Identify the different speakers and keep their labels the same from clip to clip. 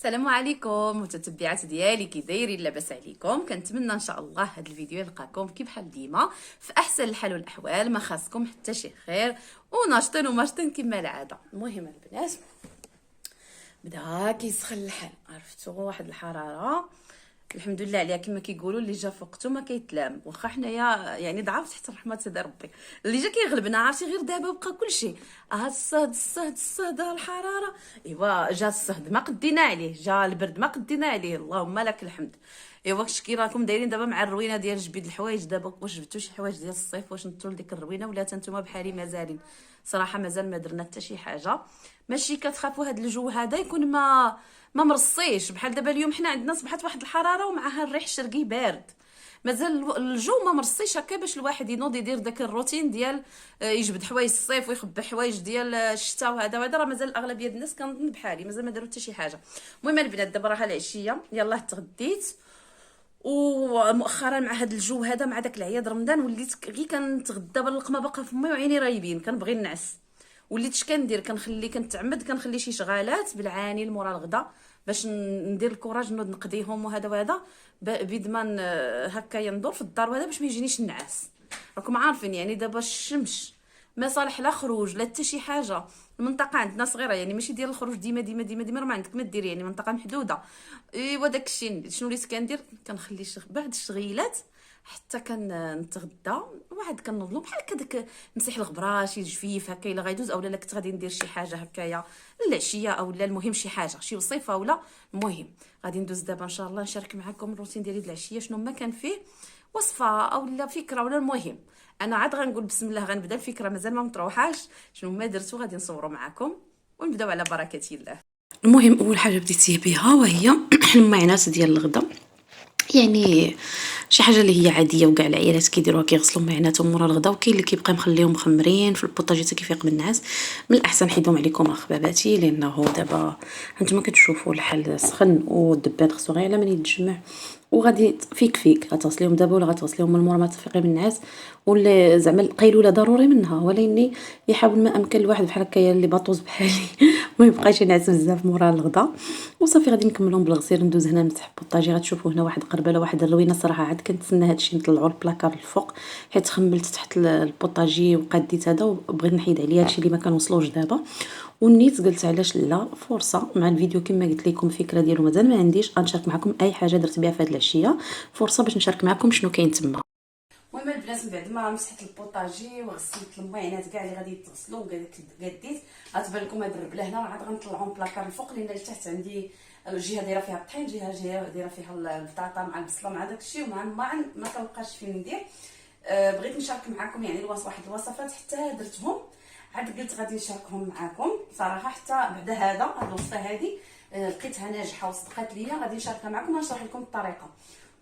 Speaker 1: السلام عليكم متتبعات ديالي، كي دايرين؟ لاباس عليكم؟ كنتمنى ان شاء الله هذا الفيديو يلقاكم كي بحال ديما في احسن الحال والاحوال، ما خاصكم حتى شي خير وناشطين وماشطين كما العاده. المهم البنات، بدا كيسخن الحال، عرفتوا واحد الحراره الحمد لله عليها كما كيقولوا، اللي جا فوقته ما كيتلام. واخا حنايا يعني ضعاف تحت رحمه سيدي ربي، اللي جا كيغلبنا. عرفتي غير دابا بقى كلشي الصهد الحراره. ايوا جا الصهد ما قدينا عليه، جا البرد ما قدينا عليه، اللهم لك الحمد. ايوا شكي راكم دايرين دابا مع الروينه ديال جبيد الحوايج؟ دابا واش جبتوا شي حوايج ديال الصيف؟ واش نطوا لديك الروينه ولا نتوما بحالي مازالين؟ صراحه مازال ما درنا حتى شي حاجه. ماشي كتخافوا هذا الجو هذا يكون ما مرصيش بحال دابا اليوم؟ حنا عندنا صبحت واحد الحراره ومعها الريح الشرقي بارد. مازال الجو ما مرصيش هكا باش الواحد ينوض يدير داك الروتين ديال يجبد حوايج الصيف ويخبى حوايج ديال الشتاء وهذا راه مازال اغلبيه الناس كنظن بحالي مازال ما داروا حتى شي حاجه. المهم البنات، دابا راه العشيه، يلاه تغديت. ومؤخرا مع هذا الجو هذا، مع داك العياد رمضان، وليت غير كنتغدى باللقمه باقا فمي وعيني رايبين، كنبغي نعس. وليت اش كندير؟ كنتعمد كنخلي شي شغالات بالعاني لمورا الغدا باش ندير الكوراج نوض نقضيهم وهذا بيد ما هكا ندور في الدار وهذا باش ما يجينيش النعاس. راكم عارفين يعني دابا الشمس ما صالح لا خروج لا حتى شي حاجه. المنطقه عندنا صغيره، يعني ماشي ديال الخروج ديما ديما ديما ديما، راه ما عندك ما دير، يعني منطقه محدوده. ايوا داكشي شنو وليت كندير؟ كنخلي بعد الشغيلات حتى كنتغدى، واحد كنوضلو بحال هكا داك نمسح الغبره شي جفيف هكا الا غيدوز، اولا لا كنت غادي ندير شي حاجه هكايا العشيه، اولا المهم شي حاجه شي وصيفه ولا. المهم غادي ندوز دابا ان شاء الله نشارك معكم الروتين ديالي د العشيه، شنو ما كان فيه وصفه اولا فكره ولا. المهم انا عاد غنقول بسم الله، غنبدا الفكره مازال ما مطروحاش، شنو ما درتو غادي نصوروا معكم ونبداو على بركه الله. المهم اول حاجه بديتيه بها وهي المعينات ديال الغدا، يعني شي حاجه اللي هي عاديه وكاع العيالات كيديروها، كيغسلوا معيناتهم مورا الغدا، وكاين اللي كيبقى مخليهم مخمرين في البوطاجي حتى كيفيق بالنعاس. من الاحسن حيدهم عليكم اخباباتي، لانه دابا هانتوما كتشوفوا الحال سخن والدبان خصو غير على من يتجمع، وغادي فيك غتغسليهم دابا ولا غتغسليهم من مورا ما تفيقي من النعاس، ولا زعما القيلوله ضروري منها، ولكن يحاول ما امكن الواحد بحال هكايا اللي باطوز بحالي ما يبقاش ينعس بزاف مورا الغدا. وصافي غادي نكملهم بالغسيل. ندوز هنا نمسح البوطاجي، غتشوفوا هنا واحد القربله واحد الروينه. صراحه عاد كنتسنى هادشي نطلعوا البلاكار الفوق، حيت خملت تحت البوطاجي وقديت هذا وبغيت نحيد عليه هادشي اللي ما كان وصلوش دابا. والنيت قلت علاش لا، فرصه مع الفيديو كما قلت لكم الفكره ديالو مازال ما عنديش، غنشارك معكم اي حاجه درت بها في هاد العشيه، فرصه باش نشارك معكم شنو كاين تما. المهم البنات، من بعد ما مسحت البوطاجي وغسلت المعينات كاع اللي غادي يتغسلوا وقديت، غتبان لكم هاد الربله هنا، عاد غنطلعهم بلاكار الفوق، لان لتحت عندي الجهه دايره فيها الطحين، جهه دايره فيها البطاطا مع البصله مع داكشي ومع الماعن، ما كنلقاش فين ندير. بغيت نشارك معكم يعني واحد الوصفات حتى درتهم، عاد قلت غادي نشاركهم معكم صراحه. حتى بعد هذا الوصفه هذه لقيتها ناجحه وصدقات ليا، غادي نشاركها معكم ونشرح لكم الطريقه.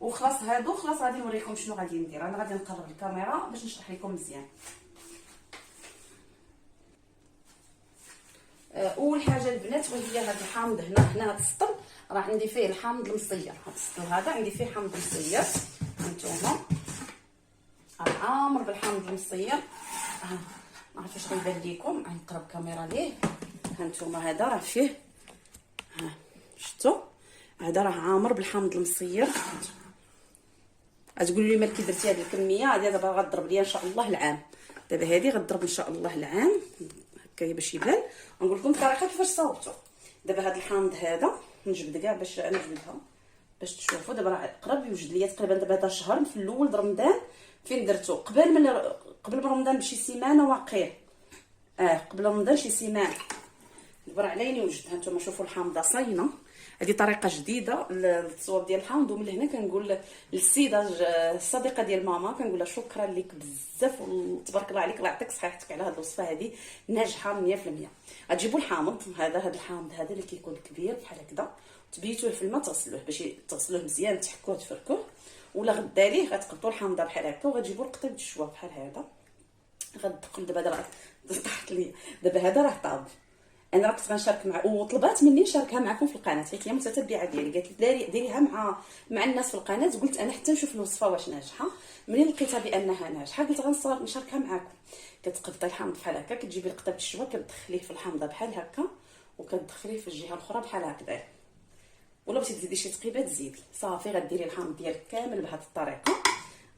Speaker 1: وخلاص هادو خلاص غادي نوريكم شنو غادي ندير. انا غادي نقرب الكاميرا باش نشرح لكم مزيان. اول حاجه البنات وهي هذا الحامض هنا هذا السطل، راه عندي فيه الحامض المصير. هذا السطل هذا عندي فيه حامض مصير، هانتوما عامر بالحامض المصير. ما عرفتش واش غيبان لكم، غنقرب الكاميرا ليه. هانتوما هذا راه فيه، شفتوا هذا راه عامر بالحامض المصير. غتقولوا لي مالك درتي هذه الكميه هذه؟ دابا غضرب ليا ان شاء الله العام. دابا هذه غضرب ان شاء الله العام هكايا باش يبان. نقول لكم الطريقه كيفاش صاوبته. دابا هذا الحامض هذا نجبد كاع باش نجبدها باش تشوفوا. دابا راه قرب يوجد ليا تقريبا دابا هذا شهر في الاول د رمضان. فين درتو؟ قبل رمضان بشي سيمانه واقيلا، قبل رمضان شي سيمانه. دابا راه عليني وجد. هانتوما شوفوا الحامضه صاينه. هذه طريقه جديده للتصويب ديال الحامض. ومن هنا كنقول للسيده الصديقه ديال ماما، كنقول لها شكرا لك بزاف وتبارك الله عليك، الله يعطيك صحتك على هذه الوصفه هذه ناجحه 100%. غتجيبوا الحامض هذا الحامض هذا اللي كيكون كبير بحال هكذا، تبيتوه في الماء، تغسلوه باش تغسلوه مزيان، تحكوه تفركوه. ولا غدا ليه غتقطعوا الحامضه بحال هكا وغتجيبوا القطيب الشوا بحال هذا. غتدخل دابا هذا طاحت لي، دابا هذا راه طاب. انا راه كنت غنشارك مع وطلبات مني نشاركها معكم في القناه، حيت هي متتبعه ديالي، قالت لي ديريها مع الناس في القناه. قلت انا حتى نشوف الوصفه واش ناجحه. منين لقيتها بانها ناجحه قلت غنصور نشاركها معكم. كتقطعي الحامض بحال هكا، كتجيبي القطب الشوا كتدخليه في الحامضه بحال هكا، وكتدخليه في الجهه الاخرى بحال هكذا. ولا بغيتي تزيدي شي تقيبه تزيدي. صافي غديري الحامض ديالك كامل بهذه الطريقه.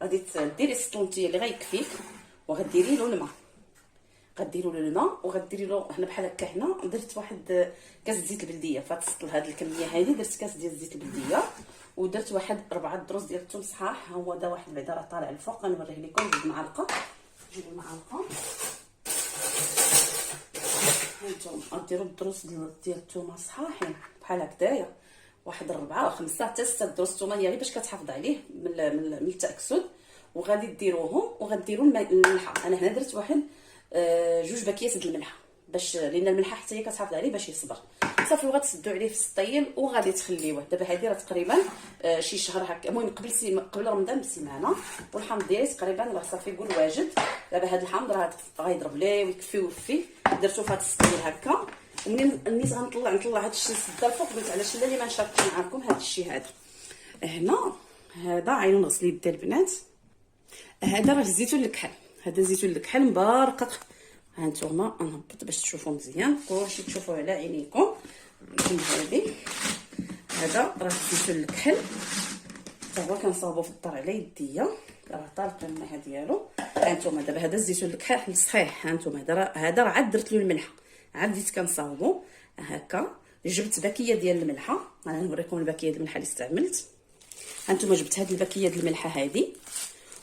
Speaker 1: غادي ديري 6 لونتيه اللي غيكفيك، وغديري له الماء. غديروا له الماء وغديري له هنا بحال هكا. هنا درت واحد كاس زيت البلديه، فتسطل هذه الكميه هذه. درت كاس ديال زيت البلديه ودرت واحد 4 دروس ديال الثوم صحاح. ها هو دا واحد بعدا راه طالع الفوق، غنوريه لكم. جوج معالق، جوج معالق. هانتوما غديروا الدروس ديال الثوم صحاحين بحال هكذايا، واحد 4 أو 5 حتى 6 دروس الثوم، غير باش كتحافظ عليه من التاكسد. وغادي ديروهم وغديروا الملحه. انا هنا درت واحد 2 باكيات د الملحه، باش لان الملحه حتى هي كتحافظ عليه باش يصبر. صافي وغتسدوا عليه في السطيل وغادي تخليوه. دابا هذه راه تقريبا شي شهر هكا، المهم قبل رمضان بسيمانه. والحامض ديالي تقريبا راه صافي قول واجد. دابا هذا الحامض راه غيضرب ليه ويكفي ويوفي. درتو في هذا السطيل هكا، ومنين نيت غنطلع هذا الشيء سدا الفوق. قلت علاش لا اللي ما نشاركش معكم هذا الشيء هذا. هنا هذا عينوا نغسل يدي البنات. هذا راه الزيتون الكحل، هذا الزيتون الكحل مبارقق. ها نتوما نهبط باش تشوفوا مزيان، كلشي تشوفوا على عينيكم. هذا راه الزيتون الكحل، حتى هو كنصاوبو في الدار على يديا، راه طالق الماء ديالو. ها نتوما دابا هذا الزيتون الكحل صحيح. ها نتوما هذا راه عاد درت له الملحه، عاد بديت كنصاوبو هكا. جبت باكيه ديال الملحه، انا نوريكم الباكيه ديال الملحه اللي استعملت. ها نتوما جبت هذه الباكيه ديال الملحه هذه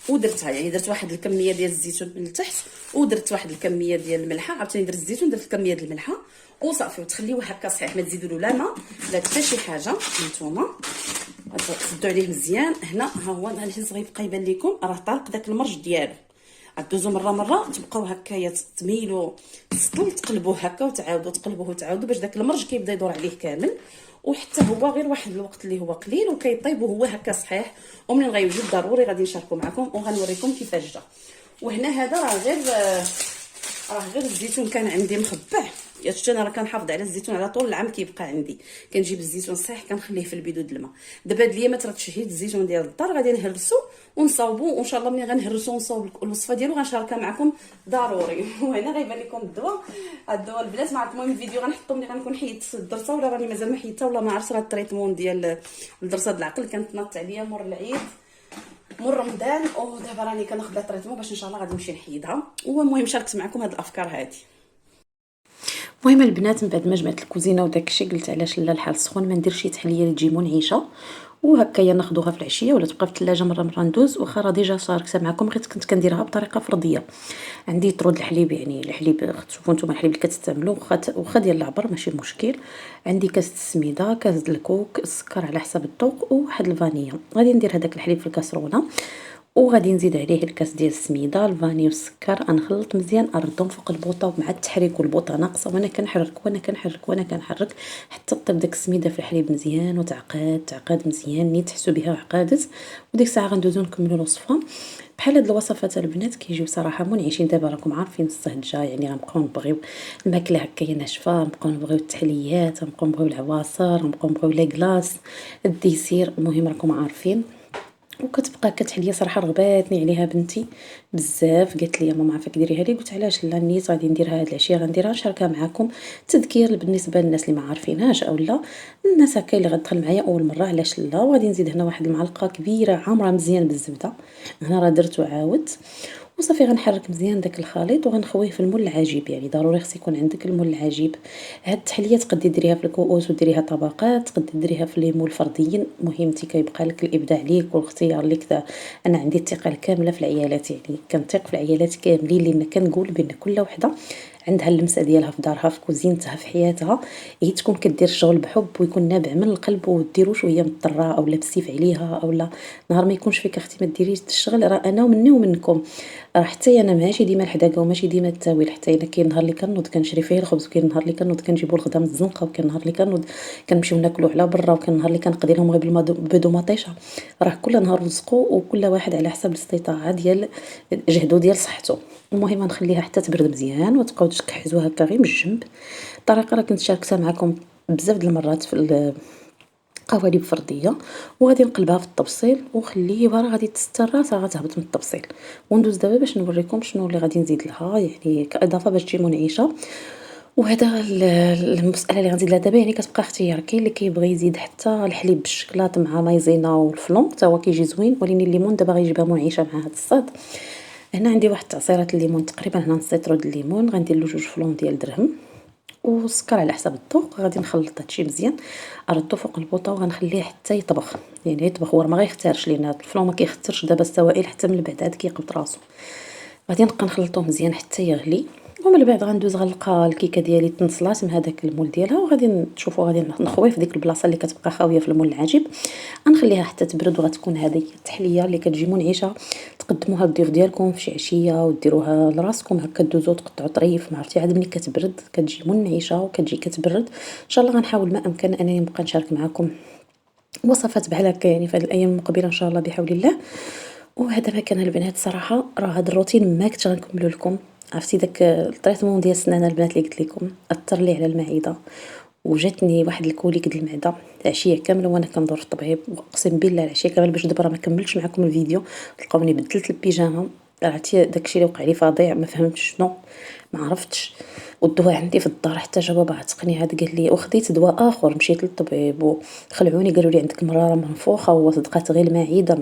Speaker 1: ودرتها، يعني درت واحد الكميه ديال الزيتون من التحت ودرت واحد الكميه ديال الملحه، عاوتاني درت الزيتون درت الكميه ديال الملحه وصافي. وتخليوه هكا صحيح، ما تزيدوا له لا ماء لا حتى شي حاجه. هانتوما تسدوا عليه مزيان. هنا ها هو الهز غيبقى يبان لكم راه طالق داك المرج ديالو. غدوزو مره تبقاو هكايا تميلوا السطل، تقلبوه هكا وتعاودوا تقلبوه وتعاودوا باش داك المرج كيبدا يدور عليه كامل. وحتى هو غير واحد الوقت اللي هو قليل وكيطيب وهو هكا صحيح. ومنين غيوجد ضروري غادي نشاركو معكم وغنوريكم كيفاش جا. وهنا هذا راه غير الزيتون كان عندي مخبع. يا شفتي انا راه كنحافظ على الزيتون على طول العام كيبقى عندي. كنجيب الزيتون صحيح كنخليه في البيدو د الماء. دابا هاد الايامات راه تشهيت الزيتون ديال الدار، غادي نهرسو ونصاوبو، وان شاء الله ملي غنهرسو ونصاوب الوصفه ديالو غنشاركها معكم ضروري. وهنا غيبان لكم الدواء البنات. ما عرفت المهم الفيديو غنحطو ملي غنكون حيدت الدرسه، ولا راني مازال ما حيدتها، ولا ما عرفت. راه التريتمون ديال الدرسه د العقل كانت ناضت عليا مور العيد مور رمضان، ودابا راني كناخذ لا تريتمون باش ان شاء الله غادي نمشي نحيدها. والمهم شاركت معكم هاد الافكار هادي. المهم البنات من بعد ما جمعت الكوزينه وداك الشيء قلت علاش لا الحال سخون ما ندير شي تحليه اللي تجي منعشه وهكايا ناخذوها في العشيه ولا تبقى في الثلاجه مره ندوز. واخا راه ديجا شاركتها معكم، غير كنت كنديرها بطريقه فرديه. عندي طرود الحليب، يعني الحليب تشوفوا نتوما الحليب اللي كتستعملوا واخا ديال العبر ماشي مشكل. عندي كاس السميده، كاس الكوك، السكر على حسب الذوق، وواحد الفانيلا. غادي ندير هذاك الحليب في الكاسرونه وغادي نزيد عليه الكاس ديال السميده، الفاني والسكر. نخلط مزيان، نردهم فوق البوطه مع التحريك والبوطه ناقصه، وانا كنحرك حتى طيب داك السميده في الحليب مزيان وتعقد مزيان. ني تحسوا بها عقادت، وديك الساعه غندوزو نكملوا الوصفه. بحال هاد الوصفات البنات كيجيو صراحه منعشين. دابا راكم عارفين الصهجه، يعني غنبقاو نبغيو الماكله هكايا ناشفه، نبقاو نبغيو التحليات، نبقاو نبغيو العواصر، نبقاو نبغيو لي كلاص، الديسير. المهم راكم عارفين. وكتبقى كتحليه صراحه رغباتني عليها بنتي بزاف. قالت لي ماما عافاك ديريها لي، قلت علاش لا، نيت غادي نديرها هاد العشيه، غنديرها نشاركها معكم تذكير بالنسبه للناس اللي ما عارفينهاش اولا الناس هكا اللي غتدخل معايا اول مره، علاش لا. وغادي نزيد هنا واحد المعلقه كبيره عامره مزيان بالزبده، هنا راه درت وعاودت وصافي. غنحرك مزيان داك الخليط وغنخويه في المول العجيب، يعني ضروري خص يكون عندك المول العجيب. هاد التحليه تقدري ديريها في الكؤوس وديريها طبقات، تقدري ديريها في لي مول فرديين. المهم انت كيبقى لك الابداع ليك والاختيار ليك. انا عندي الثقه الكامله في العيالات، يعني كنثق في العيالات كاملين، لان كنقول بان كل وحده عندها اللمسه ديالها في دارها في كوزينتها في حياتها، هي تكون كدير الشغل بحب ويكون نابع من القلب، وديروش وهي مضطره اولا بسيف عليها اولا نهار ما يكونش فيك اختي ما ديريش الشغل. راه انا ومني ومنكم، راه حتى انا ماشي ديما الحداقه وماشي ديما التاويل. حتى انا كاين نهار اللي كنوض كنشري فيه الخبز، وكاين نهار اللي كنوض كنجيبو الغدا من الزنقه، وكاين نهار اللي كنوض كنمشيو ناكلو على برا، وكاين نهار اللي كنقضي لهم غير بالبيض مطيشه. راه كل نهار رزقو وكل واحد على حسب الاستطاعه ديال جهدو ديال صحته. المهم نخليها حتى تبرد مزيان وتبقاو تكحزوها هكا غير من الجنب. الطريقه راه كنت شاركتها معكم بزاف د المرات في قوالب فرديه. وغادي نقلبها في الطبسيل وخليوها راه غادي تستر راه غتهبط من الطبسيل. وندوز دابا باش نوريكم شنو اللي غادي نزيد لها، يعني كاضافه باش تجي منعشه.
Speaker 2: وهذا المساله اللي غنزيد لها دابا يعني كتبقى اختيار. كاين اللي كيبغي يزيد حتى الحليب بالشكلاط مع مايزينا والفلون حتى هو كيجي زوين، ولكن الليمون دابا غيجيبها منعشه مع هذا الصاد. هنا عندي واحد تعصيرات الليمون تقريبا، هنا نص لتر د الليمون، غندير له 2 فلون ديال درهم والسكر على حسب الذوق. غادي نخلط هادشي مزيان، ردو فوق البوطه وغنخليه حتى يطبخ، يعني يطبخ هو ما غيختارش لان الفلون ما كيختارش دابا السوائل حتى من بعد عاد كيقبض راسو. غادي نبقى نخلطوه مزيان حتى يغلي، ومن بعد غندوز غنلقى الكيكه ديالي تنصلات من هذاك المول ديالها، وغادي تشوفوا غادي نخويه في ديك البلاصه اللي كتبقى خاويه في المول العجيب. غنخليها حتى تبرد، وغتكون هذه التحليه اللي كتجي منعشه تقدموها للضيوف ديالكم في شي عشيه وديروها لراسكم هكا، دوزو تقطعوا طريف ما عرفتي عاد ملي كتبرد كتجي منعشه وكتجي كتبرد. ان شاء الله غنحاول ما امكن انني نبقى نشارك معكم وصفات بحال هكا يعني في هاد الايام المقبله ان شاء الله بحول الله. وهذا ما كان البنات صراحه، راه هذا الروتين ما كنت غنكملو لكم. عرفتي داك التريتمون ديال السنانه البنات اللي قلت لكم اثر لي على المعده، وجاتني واحد الكوليك د المعده العشيه كامله وانا كندور في الطبيب، واقسم بالله العشيه كامله باش دابا ما كملتش معكم الفيديو. تلقاوني بدلت البيجامه، عرفتي داكشي اللي وقع لي فظيع، ما فهمتش شنو، ما عرفتش. والدواء عندي في الدار حتى جا بابا عتقني عاد قال لي، وخديت دواء اخر مشيت للطبيب وخلعوني قالوا لي عندك مراره منفوخه وصدقات غير المعده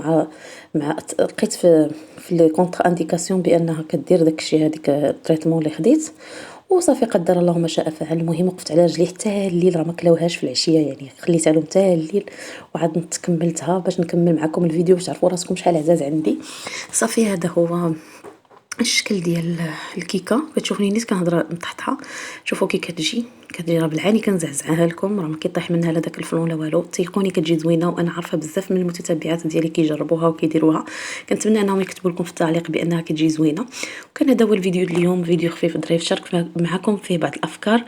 Speaker 2: مع لقيت في الكونتر انديكاسيون بانها كدير داكشي هذيك التريتمون اللي خديت. وصافي قدر الله ما شاء فعل. المهم وقفت على رجلي حتى الليل، راه ما كلاوهاش في العشيه يعني، خليتها لهم حتى الليل وعاد كملتها باش نكمل معكم الفيديو باش تعرفوا راسكم شحال عزاز عندي. صافي هذا هو الشكل ديال الكيكه. كتشوفوني نيت كنهضر نطحطها، شوفوا كي كتجي راه بالعاني كنزعزعها لكم، راه ما كيطيح منها لا داك الفلون لا والو. تيقوني كتجي زوينه، وانا عارفه بزاف من المتتبعات ديالي كيجربوها وكيديروها. كنتمنى انهم يكتبوا لكم في التعليق بانها كتجي زوينه. وكان هذا هو الفيديو اليوم، فيديو خفيف ظريف شارك معكم فيه بعض الافكار.